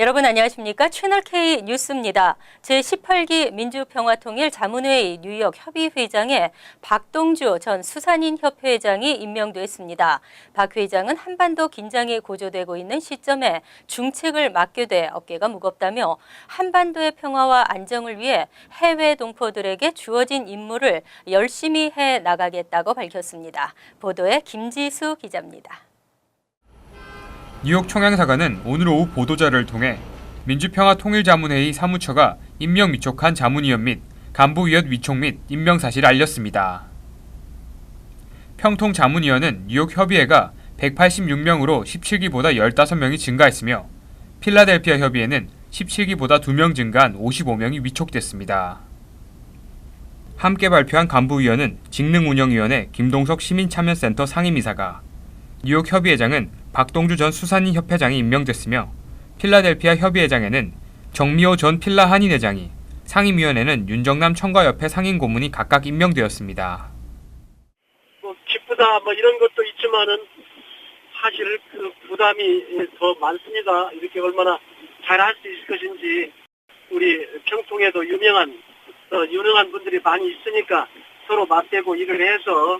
여러분 안녕하십니까? 채널K 뉴스입니다. 제18기 민주평화통일 자문회의 뉴욕 협의회장에 박동주 전 수산인협회 회장이 임명됐습니다. 박 회장은 한반도 긴장이 고조되고 있는 시점에 중책을 맡게 돼 어깨가 무겁다며 한반도의 평화와 안정을 위해 해외 동포들에게 주어진 임무를 열심히 해 나가겠다고 밝혔습니다. 보도에 김지수 기자입니다. 뉴욕 총양사관은 오늘 오후 보도자를 통해 민주평화통일자문회의 사무처가 임명 위촉한 자문위원 및 간부위원 위촉 및 임명 사실을 알렸습니다. 평통자문위원은 뉴욕 협의회가 186명으로 17기보다 15명이 증가했으며 필라델피아 협의회는 17기보다 2명 증가한 55명이 위촉됐습니다. 함께 발표한 간부위원은 직능운영위원회 김동석 시민참여센터 상임이사가 뉴욕 협의회장은 박동주 전 수산인 협회장이 임명됐으며 필라델피아 협의회장에는 정미호 전 필라 한인회장이, 상임위원회는 윤정남 청과협회 상임고문이 각각 임명되었습니다. 기쁘다 이런 것도 있지만은 사실 그 부담이 더 많습니다. 이렇게 얼마나 잘할 수 있을 것인지 우리 평통에도 유명한 분들이 많이 있으니까 서로 맞대고 일을 해서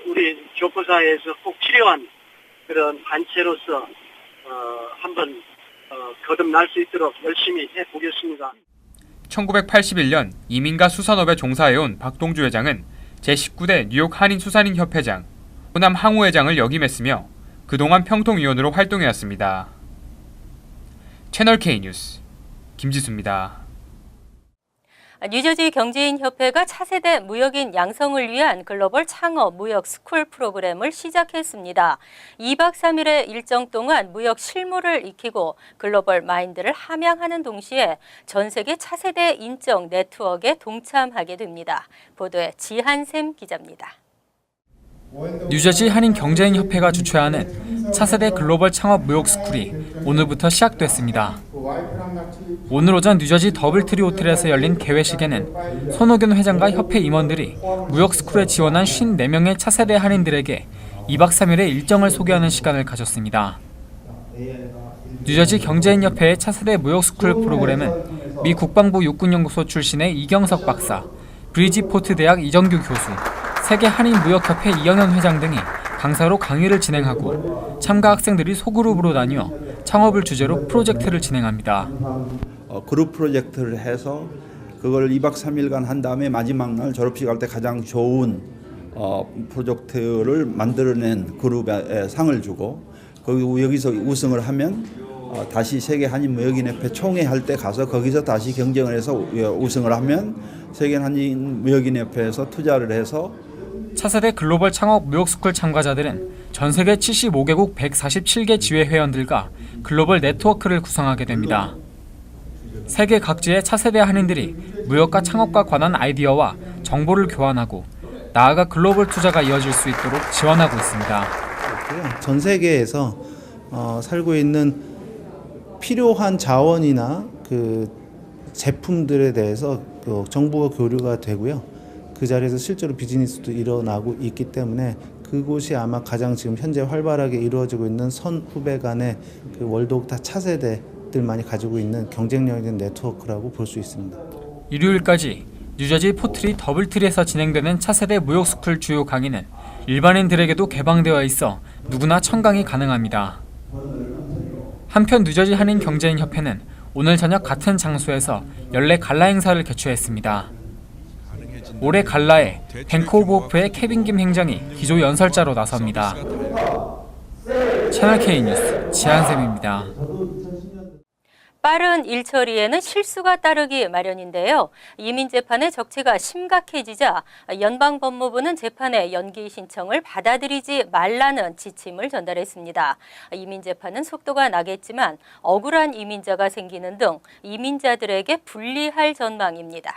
우리 교포사회에서 꼭 필요한 그런 단체로서 한번 거듭날 수 있도록 열심히 해보겠습니다. 1981년 이민가 수산업에 종사해온 박동주 회장은 제19대 뉴욕 한인수산인협회장, 호남 항우회장을 역임했으며 그동안 평통위원으로 활동해왔습니다. 채널K 뉴스 김지수입니다. 뉴저지 경제인협회가 차세대 무역인 양성을 위한 글로벌 창업 무역 스쿨 프로그램을 시작했습니다. 2박 3일의 일정 동안 무역 실무를 익히고 글로벌 마인드를 함양하는 동시에 전 세계 차세대 인적 네트워크에 동참하게 됩니다. 보도에 지한샘 기자입니다. 뉴저지 한인경제인협회가 주최하는 차세대 글로벌 창업 무역 스쿨이 오늘부터 시작됐습니다. 오늘 오전 뉴저지 더블트리 호텔에서 열린 개회식에는 손호균 회장과 협회 임원들이 무역 스쿨에 지원한 54명의 차세대 한인들에게 2박 3일의 일정을 소개하는 시간을 가졌습니다. 뉴저지 경제인협회의 차세대 무역 스쿨 프로그램은 미 국방부 육군연구소 출신의 이경석 박사, 브리지포트 대학 이정규 교수, 세계 한인무역협회 이영현 회장 등이 강사로 강의를 진행하고 참가 학생들이 소그룹으로 나뉘어 창업을 주제로 프로젝트를 진행합니다. 그룹 프로젝트를 해서 그걸 2박 3일간 한 다음에 마지막 날 졸업식 할 때 가장 좋은 프로젝트를 만들어낸 그룹에 상을 주고 여기서 우승을 하면 다시 세계 한인무역인협회 총회 할 때 가서 거기서 다시 경쟁을 해서 우승을 하면 세계 한인무역인협회에서 투자를 해서 차세대 글로벌 창업 무역 스쿨 참가자들은 전 세계 75개국 147개 지회 회원들과 글로벌 네트워크를 구성하게 됩니다. 세계 각지의 차세대 한인들이 무역과 창업과 관한 아이디어와 정보를 교환하고 나아가 글로벌 투자가 이어질 수 있도록 지원하고 있습니다. 전 세계에서 살고 있는 필요한 자원이나 그 제품들에 대해서 정보가 교류가 되고요. 그 자리에서 실제로 비즈니스도 일어나고 있기 때문에 그곳이 아마 가장 지금 현재 활발하게 이루어지고 있는 선후배 간의 그 월드 다 차세대들만이 가지고 있는 경쟁력 있는 네트워크라고 볼 수 있습니다. 일요일까지 뉴저지 포트리 더블트리에서 진행되는 차세대 무역 스쿨 주요 강의는 일반인들에게도 개방되어 있어 누구나 청강이 가능합니다. 한편 뉴저지 한인경제인협회는 오늘 저녁 같은 장소에서 연례 갈라 행사를 개최했습니다. 올해 갈라에 뱅크 오브 호프의 케빈 김 행정이 기조 연설자로 나섭니다. 채널K 뉴스 지한샘입니다. 빠른 일 처리에는 실수가 따르기 마련인데요. 이민재판의 적체가 심각해지자 연방법무부는 재판의 연기 신청을 받아들이지 말라는 지침을 전달했습니다. 이민재판은 속도가 나겠지만 억울한 이민자가 생기는 등 이민자들에게 불리할 전망입니다.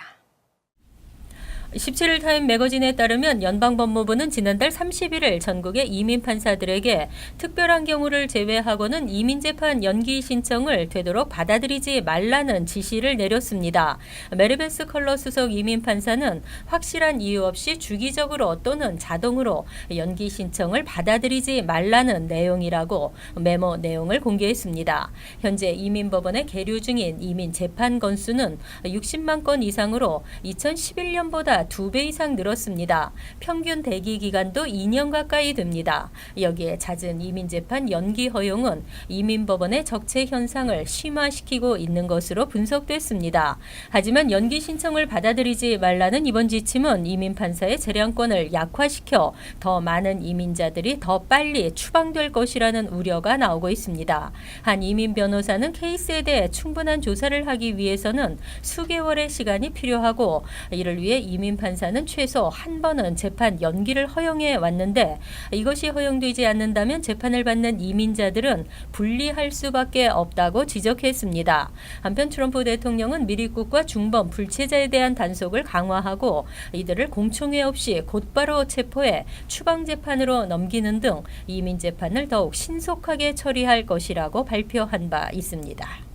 17일 타임 매거진에 따르면 연방법무부는 지난달 31일 전국의 이민 판사들에게 특별한 경우를 제외하고는 이민재판 연기 신청을 되도록 받아들이지 말라는 지시를 내렸습니다. 메르베스 컬러 수석 이민 판사는 확실한 이유 없이 주기적으로 또는 자동으로 연기 신청을 받아들이지 말라는 내용이라고 메모 내용을 공개했습니다. 현재 이민법원에 계류 중인 이민 재판 건수는 60만 건 이상으로 2011년보다 2배 이상 늘었습니다. 평균 대기 기간도 2년 가까이 됩니다. 여기에 잦은 이민재판 연기 허용은 이민법원의 적체 현상을 심화시키고 있는 것으로 분석됐습니다. 하지만 연기 신청을 받아들이지 말라는 이번 지침은 이민판사의 재량권을 약화시켜 더 많은 이민자들이 더 빨리 추방될 것이라는 우려가 나오고 있습니다. 한 이민 변호사는 케이스에 대해 충분한 조사를 하기 위해서는 수개월의 시간이 필요하고 이를 위해 이민 판사는 최소 한 번은 재판 연기를 허용해 왔는데 이것이 허용되지 않는다면 재판을 받는 이민자들은 불리할 수밖에 없다고 지적했습니다. 한편 트럼프 대통령은 미리국과 중범 불체자에 대한 단속을 강화하고 이들을 공청회 없이 곧바로 체포해 추방 재판으로 넘기는 등 이민 재판을 더욱 신속하게 처리할 것이라고 발표한 바 있습니다.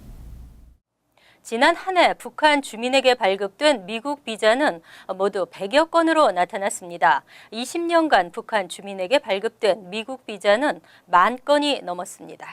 지난 한 해 북한 주민에게 발급된 미국 비자는 모두 100여 건으로 나타났습니다. 20년간 북한 주민에게 발급된 미국 비자는 10,000건이 넘었습니다.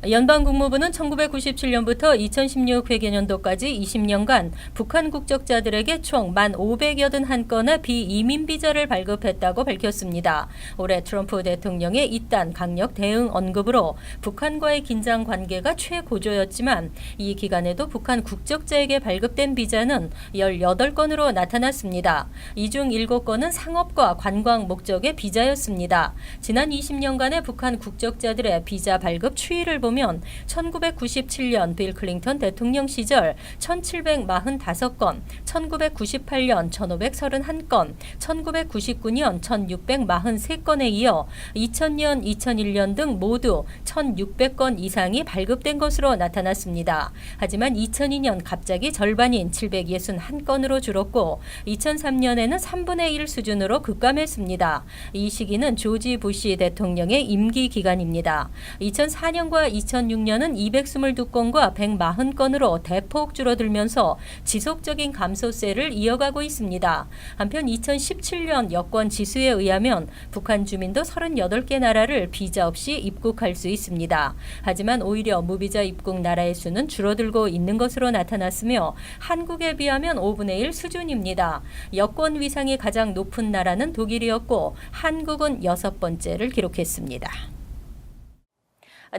연방국무부는 1997년부터 2016 회계년도까지 20년간 북한 국적자들에게 총 1,581건의 비이민 비자를 발급했다고 밝혔습니다. 올해 트럼프 대통령의 이딴 강력 대응 언급으로 북한과의 긴장 관계가 최고조였지만 이 기간에도 북한 국적자에게 발급된 비자는 18건으로 나타났습니다. 이 중 7건은 상업과 관광 목적의 비자였습니다. 지난 20년간의 북한 국적자들의 비자 발급 추이를 보면 1997년 빌 클린턴 대통령 시절 1,745건, 1998년 1,531건, 1999년 1,643건에 이어 2000년, 2001년 등 모두 1,600건 이상이 발급된 것으로 나타났습니다. 하지만 2002년 갑자기 절반인 761건으로 줄었고 2003년에는 3분의 1 수준으로 급감했습니다. 이 시기는 조지 부시 대통령의 임기 기간입니다. 2004년과 2006년은 222건과 140건으로 대폭 줄어들면서 지속적인 감소세를 이어가고 있습니다. 한편 2017년 여권 지수에 의하면 북한 주민도 38개 나라를 비자 없이 입국할 수 있습니다. 하지만 오히려 무비자 입국 나라의 수는 줄어들고 있는 것으로 나타났으며 한국에 비하면 5분의 1 수준입니다. 여권 위상이 가장 높은 나라는 독일이었고 한국은 6번째를 기록했습니다.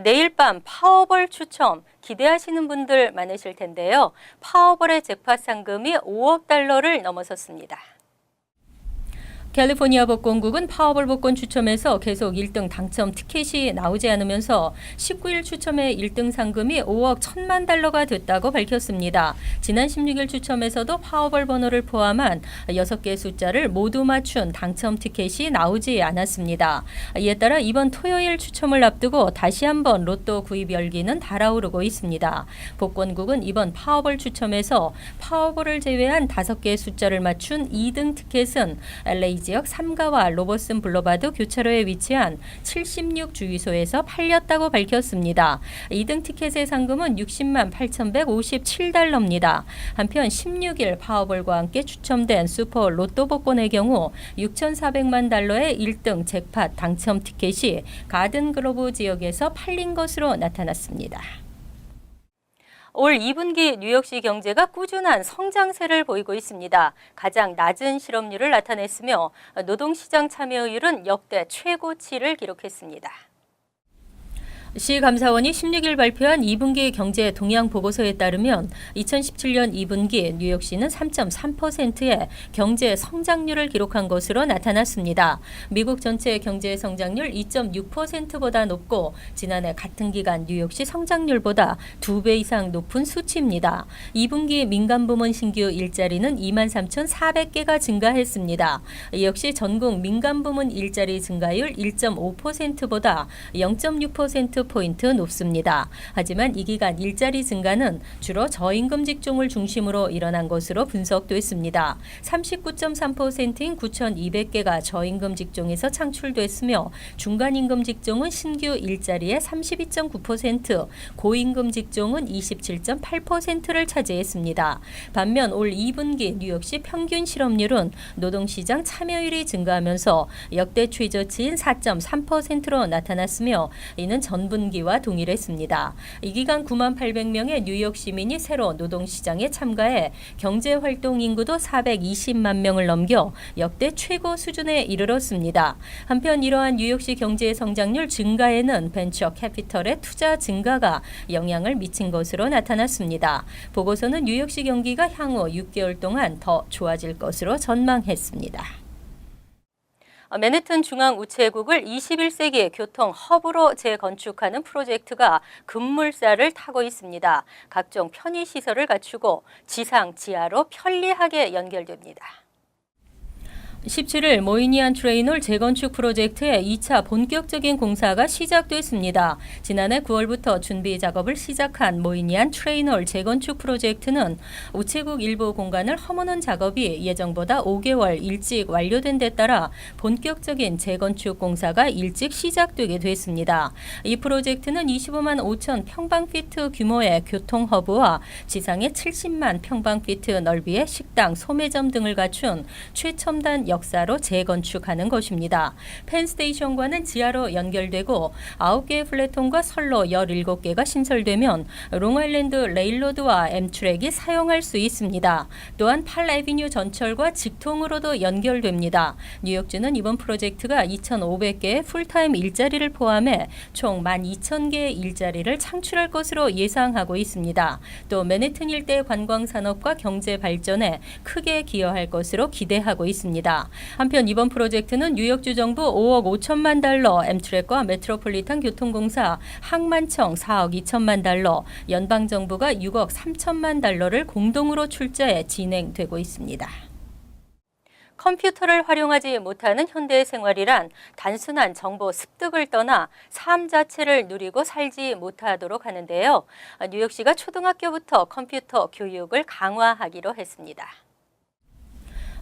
내일 밤 파워볼 추첨 기대하시는 분들 많으실 텐데요. 파워볼의 잭팟 상금이 5억 달러를 넘어섰습니다. 캘리포니아 복권국은 파워볼 복권 추첨에서 계속 1등 당첨 티켓이 나오지 않으면서 19일 추첨의 1등 상금이 5억 1,000만 달러가 됐다고 밝혔습니다. 지난 16일 추첨에서도 파워볼 번호를 포함한 6개 숫자를 모두 맞춘 당첨 티켓이 나오지 않았습니다. 이에 따라 이번 토요일 추첨을 앞두고 다시 한번 로또 구입 열기는 달아오르고 있습니다. 복권국은 이번 파워볼 추첨에서 파워볼을 제외한 5개 숫자를 맞춘 2등 티켓은 LA 지역 삼가와 로버슨 블러바드 교차로에 위치한 76 주유소에서 팔렸다고 밝혔습니다. 2등 티켓의 상금은 60만 8,157달러입니다. 한편 16일 파워볼과 함께 추첨된 슈퍼 로또 복권의 경우 6,400만 달러의 1등 잭팟 당첨 티켓이 가든 그로브 지역에서 팔린 것으로 나타났습니다. 올 2분기 뉴욕시 경제가 꾸준한 성장세를 보이고 있습니다. 가장 낮은 실업률을 나타냈으며 노동시장 참여율은 역대 최고치를 기록했습니다. 시 감사원이 16일 발표한 2분기 경제 동향 보고서에 따르면 2017년 2분기 뉴욕시는 3.3%의 경제 성장률을 기록한 것으로 나타났습니다. 미국 전체 경제 성장률 2.6%보다 높고 지난해 같은 기간 뉴욕시 성장률보다 2배 이상 높은 수치입니다. 2분기 민간부문 신규 일자리는 23,400개가 증가했습니다. 역시 전국 민간부문 일자리 증가율 1.5%보다 0.6% 베이스포인트 높습니다. 하지만 이 기간 일자리 증가는 주로 저임금 직종을 중심으로 일어난 것으로 분석됐습니다. 39.3%인 9,200개가 저임금 직종에서 창출됐으며 중간임금 직종은 신규 일자리의 32.9%, 고임금 직종은 27.8%를 차지했습니다. 반면 올 2분기 뉴욕시 평균 실업률은 노동시장 참여율이 증가하면서 역대 최저치인 4.3%로 나타났으며 이는 전분기와 동일했습니다. 이 기간 98,000명의 뉴욕 시민이 새로 노동시장에 참가해 경제활동 인구도 420만 명을 넘겨 역대 최고 수준에 이르렀습니다. 한편 이러한 뉴욕시 경제의 성장률 증가에는 벤처 캐피털의 투자 증가가 영향을 미친 것으로 나타났습니다. 보고서는 뉴욕시 경기가 향후 6개월 동안 더 좋아질 것으로 전망했습니다. 맨해튼 중앙우체국을 21세기 교통 허브로 재건축하는 프로젝트가 급물살을 타고 있습니다. 각종 편의시설을 갖추고 지상, 지하로 편리하게 연결됩니다. 17일 모이니안 트레이널 재건축 프로젝트의 2차 본격적인 공사가 시작됐습니다. 지난해 9월부터 준비 작업을 시작한 모이니안 트레이널 재건축 프로젝트는 우체국 일부 공간을 허무는 작업이 예정보다 5개월 일찍 완료된 데 따라 본격적인 재건축 공사가 일찍 시작되게 됐습니다. 이 프로젝트는 25만 5천 평방피트 규모의 교통허브와 지상에 70만 평방피트 넓이의 식당, 소매점 등을 갖춘 최첨단 역사로 재건축하는 것입니다. 펜스테이션과는 지하로 연결되고 9개의 플랫폼과 선로 17개가 신설되면 롱아일랜드 레일로드와 엠트랙이 사용할 수 있습니다. 또한 8애비뉴 전철과 직통으로도 연결됩니다. 뉴욕주는 이번 프로젝트가 2,500개의 풀타임 일자리를 포함해 총 12,000개의 일자리를 창출할 것으로 예상하고 있습니다. 또 맨해튼 일대 관광산업과 경제 발전에 크게 기여할 것으로 기대하고 있습니다. 한편 이번 프로젝트는 뉴욕주 정부 5억 5천만 달러, 엠트랙과 메트로폴리탄 교통공사, 항만청 4억 2천만 달러, 연방정부가 6억 3천만 달러를 공동으로 출자해 진행되고 있습니다. 컴퓨터를 활용하지 못하는 현대의 생활이란 단순한 정보 습득을 떠나 삶 자체를 누리고 살지 못하도록 하는데요. 뉴욕시가 초등학교부터 컴퓨터 교육을 강화하기로 했습니다.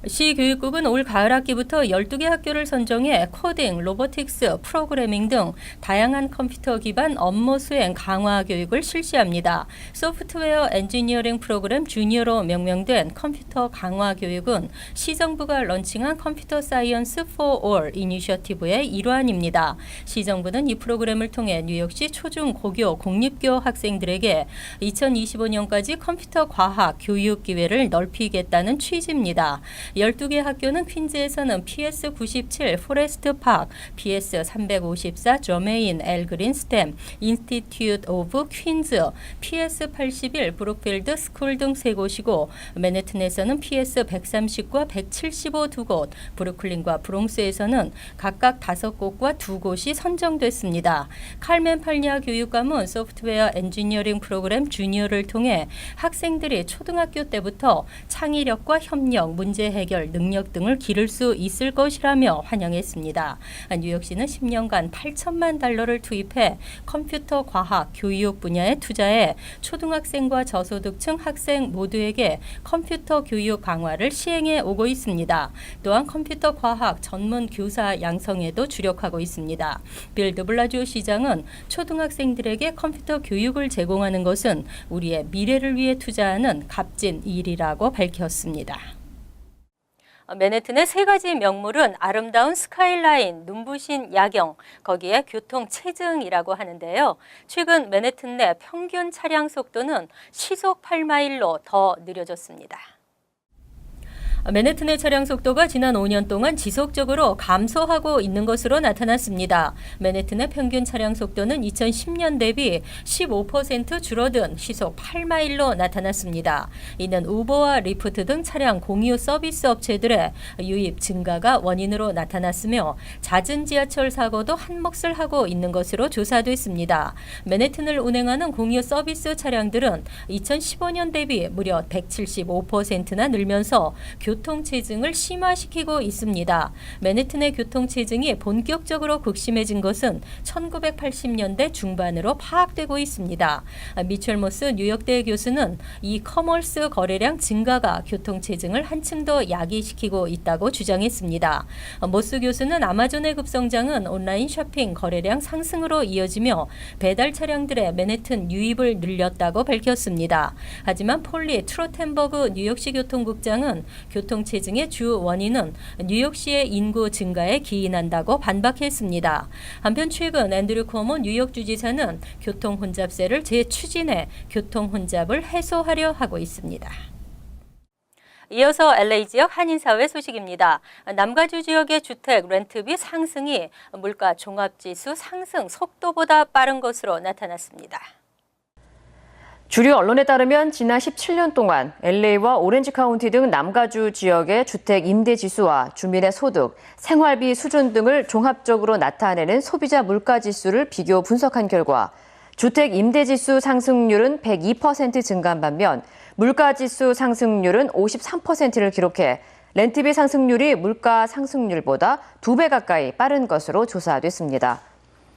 시교육국은 올 가을 학기부터 12개 학교를 선정해 코딩, 로보틱스, 프로그래밍 등 다양한 컴퓨터 기반 업무 수행 강화 교육을 실시합니다. 소프트웨어 엔지니어링 프로그램 주니어로 명명된 컴퓨터 강화 교육은 시정부가 런칭한 컴퓨터 사이언스 for All 이니셔티브의 일환입니다. 시정부는 이 프로그램을 통해 뉴욕시 초중 고교 공립교 학생들에게 2025년까지 컴퓨터 과학 교육 기회를 넓히겠다는 취지입니다. 12개 학교는 퀸즈에서는 PS97 포레스트 파크, PS354 저메인 엘 그린 스템, 인스티튜트 오브 퀸즈, PS81 브룩필드 스쿨 등 3곳이고 맨해튼에서는 PS130과 175 2곳, 브루클린과 브롱스에서는 각각 5곳과 2곳이 선정됐습니다. 칼멘 팔리아 교육감은 소프트웨어 엔지니어링 프로그램 주니어를 통해 학생들이 초등학교 때부터 창의력과 협력, 문제 해결 능력 등을 기를 수 있을 것이라며 환영했습니다. 뉴욕시는 10년간 8천만 달러를 투입해 컴퓨터 과학 교육 분야에 투자해 초등학생과 저소득층 학생 모두에게 컴퓨터 교육 강화를 시행해 오고 있습니다. 또한 컴퓨터 과학 전문 교사 양성에도 주력하고 있습니다. 빌 드블라지오 시장은 초등학생들에게 컴퓨터 교육을 제공하는 것은 우리의 미래를 위해 투자하는 값진 일이라고 밝혔습니다. 맨해튼의 3가지 명물은 아름다운 스카이라인, 눈부신 야경, 거기에 교통 체증이라고 하는데요. 최근 맨해튼 내 평균 차량 속도는 시속 8마일로 더 느려졌습니다. 맨해튼의 차량 속도가 지난 5년 동안 지속적으로 감소하고 있는 것으로 나타났습니다. 맨해튼의 평균 차량 속도는 2010년 대비 15% 줄어든 시속 8마일로 나타났습니다. 이는 우버와 리프트 등 차량 공유 서비스 업체들의 유입 증가가 원인으로 나타났으며 잦은 지하철 사고도 한몫을 하고 있는 것으로 조사됐습니다. 맨해튼을 운행하는 공유 서비스 차량들은 2015년 대비 무려 175%나 늘면서 교통체증을 심화시키고 있습니다. 맨해튼의 교통체증이 본격적으로 극심해진 것은 1980년대 중반으로 파악되고 있습니다. 미첼 모스 뉴욕대 교수는 이 커머스 거래량 증가가 교통체증을 한층 더 야기시키고 있다고 주장했습니다. 모스 교수는 아마존의 급성장은 온라인 쇼핑 거래량 상승으로 이어지며 배달 차량들의 맨해튼 유입을 늘렸다고 밝혔습니다. 하지만 폴리 트로텐버그 뉴욕시 교통국장은 교통체증의 주 원인은 뉴욕시의 인구 증가에 기인한다고 반박했습니다. 한편 최근 앤드류 쿠오모 뉴욕 주지사는 교통혼잡세를 재추진해 교통혼잡을 해소하려 하고 있습니다. 이어서 LA 지역 한인사회 소식입니다. 남가주 지역의 주택 렌트비 상승이 물가 종합지수 상승 속도보다 빠른 것으로 나타났습니다. 주류 언론에 따르면 지난 17년 동안 LA와 오렌지 카운티 등 남가주 지역의 주택 임대 지수와 주민의 소득, 생활비 수준 등을 종합적으로 나타내는 소비자 물가 지수를 비교 분석한 결과 주택 임대 지수 상승률은 102% 증가한 반면 물가 지수 상승률은 53%를 기록해 렌트비 상승률이 물가 상승률보다 2배 가까이 빠른 것으로 조사됐습니다.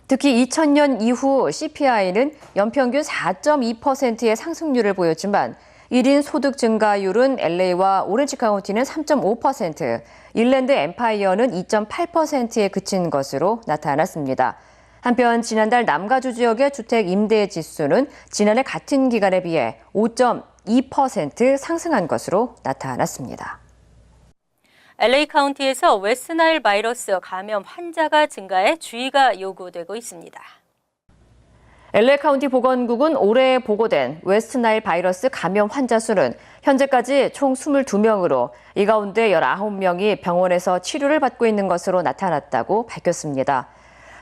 특히 2000년 이후 CPI는 연평균 4.2%의 상승률을 보였지만 1인 소득 증가율은 LA와 오렌지 카운티는 3.5%, 인랜드 엠파이어는 2.8%에 그친 것으로 나타났습니다. 한편 지난달 남가주 지역의 주택 임대 지수는 지난해 같은 기간에 비해 5.2% 상승한 것으로 나타났습니다. LA 카운티에서 웨스트나일 바이러스 감염 환자가 증가해 주의가 요구되고 있습니다. LA 카운티 보건국은 올해 보고된 웨스트나일 바이러스 감염 환자 수는 현재까지 총 22명으로 이 가운데 19명이 병원에서 치료를 받고 있는 것으로 나타났다고 밝혔습니다.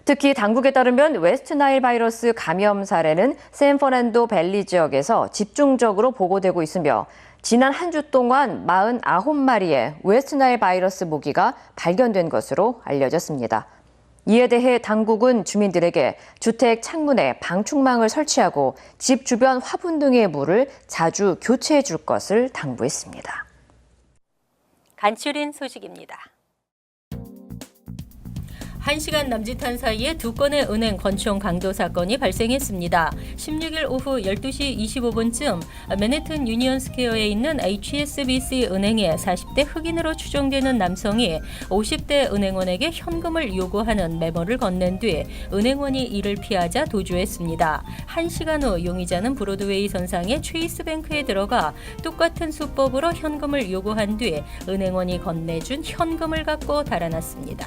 특히 당국에 따르면 웨스트나일 바이러스 감염 사례는 샌퍼난도 밸리 지역에서 집중적으로 보고되고 있으며 지난 한 주 동안 49마리의 웨스트나일 바이러스 모기가 발견된 것으로 알려졌습니다. 이에 대해 당국은 주민들에게 주택 창문에 방충망을 설치하고 집 주변 화분 등의 물을 자주 교체해 줄 것을 당부했습니다. 간추린 소식입니다. 1시간 남짓한 사이에 2건의 은행 권총 강도 사건이 발생했습니다. 16일 오후 12시 25분쯤 맨해튼 유니언 스퀘어에 있는 HSBC 은행에 40대 흑인으로 추정되는 남성이 50대 은행원에게 현금을 요구하는 메모를 건넨 뒤 은행원이 이를 피하자 도주했습니다. 1시간 후 용의자는 브로드웨이 선상의 체이스뱅크에 들어가 똑같은 수법으로 현금을 요구한 뒤 은행원이 건네준 현금을 갖고 달아났습니다.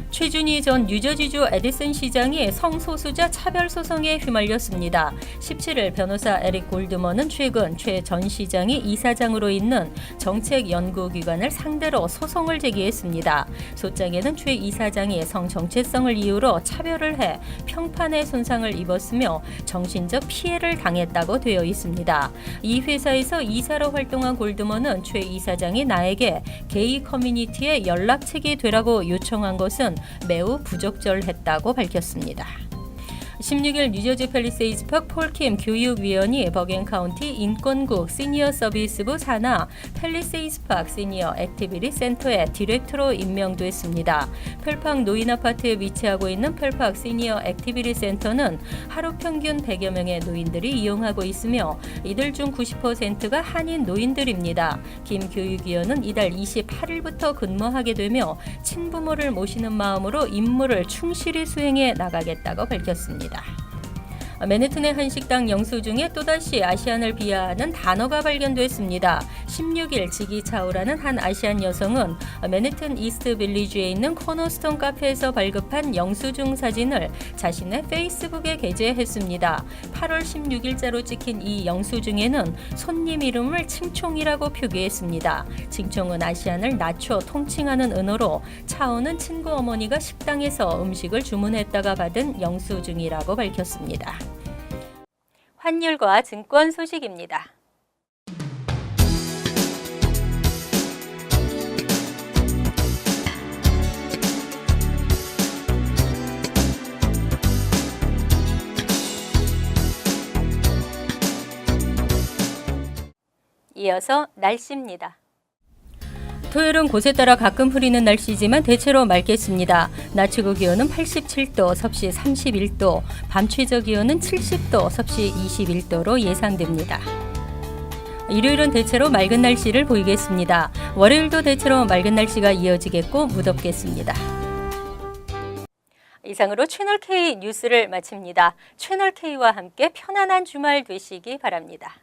최준희 전 뉴저지주 에디슨 시장이 성소수자 차별 소송에 휘말렸습니다. 17일 변호사 에릭 골드먼은 최근 최 전 시장이 이사장으로 있는 정책연구기관을 상대로 소송을 제기했습니다. 소장에는 최 이사장이 성 정체성을 이유로 차별을 해 평판에 손상을 입었으며 정신적 피해를 당했다고 되어 있습니다. 이 회사에서 이사로 활동한 골드먼은 최 이사장이 나에게 게이 커뮤니티에 연락책이 되라고 요청한 것은 매우 부적절했다고 밝혔습니다. 16일 뉴저지 팰리세이즈팍 폴킴 교육위원이 버겐 카운티 인권국 시니어 서비스부 산하 팰리세이즈팍 시니어 액티비티 센터의 디렉터로 임명됐습니다. 펠팍 노인 아파트에 위치하고 있는 펠팍 시니어 액티비티 센터는 하루 평균 100여 명의 노인들이 이용하고 있으며 이들 중 90%가 한인 노인들입니다. 김 교육위원은 이달 28일부터 근무하게 되며 친부모를 모시는 마음으로 임무를 충실히 수행해 나가겠다고 밝혔습니다. 맨해튼의 한 식당 영수증에 또다시 아시안을 비하하는 단어가 발견됐습니다. 16일 지기 차오라는 한 아시안 여성은 맨해튼 이스트 빌리지에 있는 코너스톤 카페에서 발급한 영수증 사진을 자신의 페이스북에 게재했습니다. 8월 16일자로 찍힌 이 영수증에는 손님 이름을 칭총이라고 표기했습니다. 칭총은 아시안을 낮춰 통칭하는 은어로 차오는 친구 어머니가 식당에서 음식을 주문했다가 받은 영수증이라고 밝혔습니다. 환율과 증권 소식입니다. 이어서 날씨입니다. 토요일은 곳에 따라 가끔 흐리는 날씨지만 대체로 맑겠습니다. 낮 최고 기온은 87도, 섭씨 31도, 밤 최저 기온은 70도, 섭씨 21도로 예상됩니다. 일요일은 대체로 맑은 날씨를 보이겠습니다. 월요일도 대체로 맑은 날씨가 이어지겠고 무덥겠습니다. 이상으로 채널K 뉴스를 마칩니다. 채널K와 함께 편안한 주말 되시기 바랍니다.